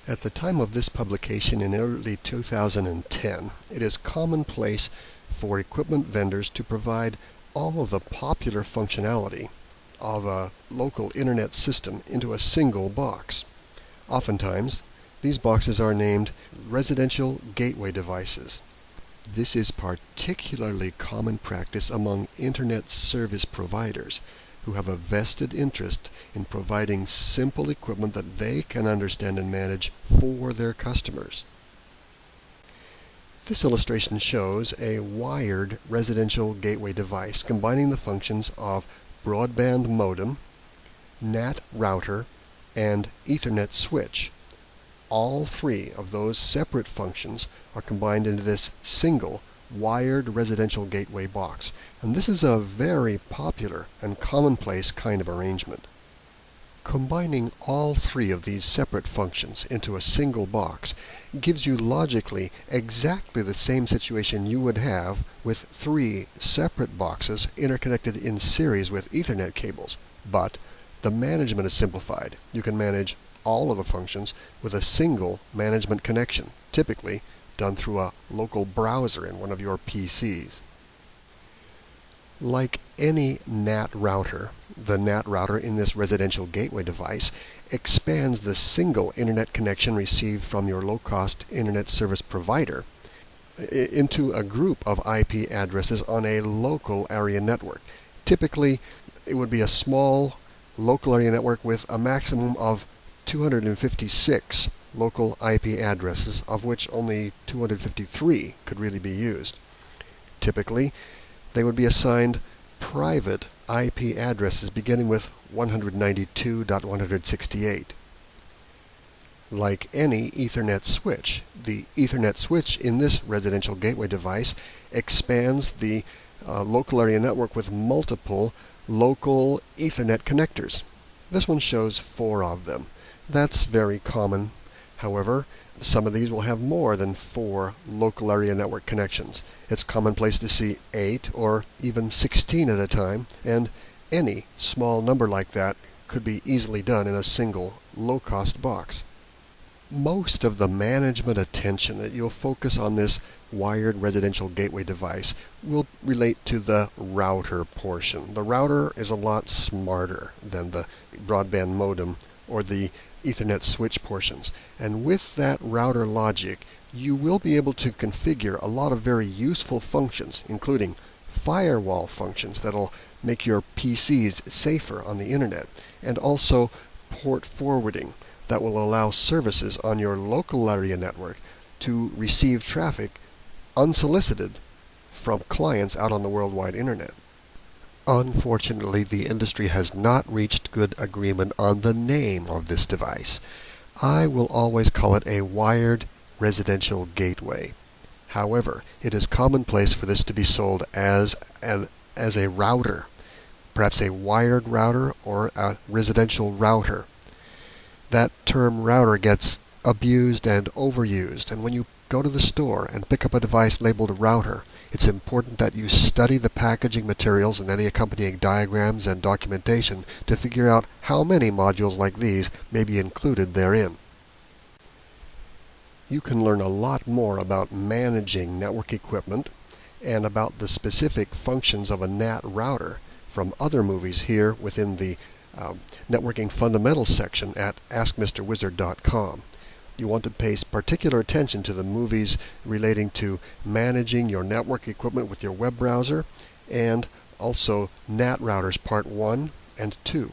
At the time of this publication in early 2010, it is commonplace for equipment vendors to provide all of the popular functionality of a local internet system into a single box. Oftentimes, these boxes are named residential gateway devices. This is particularly common practice among internet service providers who have a vested interest in providing simple equipment that they can understand and manage for their customers. This illustration shows a wired residential gateway device combining the functions of Broadband Modem, NAT Router, and Ethernet switch. All three of those separate functions are combined into this single wired residential gateway box, and this is a very popular and commonplace kind of arrangement. Combining all three of these separate functions into a single box gives you logically exactly the same situation you would have with three separate boxes interconnected in series with Ethernet cables, but the management is simplified. You can manage all of the functions with a single management connection, typically done through a local browser in one of your PCs. Like any NAT router, the NAT router in this residential gateway device expands the single internet connection received from your low-cost internet service provider into a group of IP addresses on a local area network. Typically, it would be a small local area network with a maximum of 256 local IP addresses, of which only 253 could really be used. Typically, they would be assigned private IP addresses beginning with 192.168. Like any Ethernet switch, the Ethernet switch in this residential gateway device expands the local area network with multiple local Ethernet connectors. This one shows 4 of them. That's very common. However, some of these will have more than 4 local area network connections. It's commonplace to see 8 or even 16 at a time, and any small number like that could be easily done in a single low-cost box. Most of the management attention that you'll focus on this wired residential gateway device will relate to the router portion. The router is a lot smarter than the broadband modem or the Ethernet switch portions, and with that router logic you will be able to configure a lot of very useful functions, including firewall functions that'll make your PCs safer on the internet, and also port forwarding that will allow services on your local area network to receive traffic unsolicited from clients out on the worldwide internet. Unfortunately, the industry has not reached good agreement on the name of this device. I will always call it a wired residential gateway. However, it is commonplace for this to be sold as a router, perhaps a wired router or a residential router. That term router gets abused and overused, and when you go to the store and pick up a device labeled a router, it's important that you study the packaging materials and any accompanying diagrams and documentation to figure out how many modules like these may be included therein. You can learn a lot more about managing network equipment and about the specific functions of a NAT router from other movies here within the Networking Fundamentals section at AskMisterWizard.com. You want to pay particular attention to the movies relating to managing your network equipment with your web browser, and also NAT routers part 1 and 2.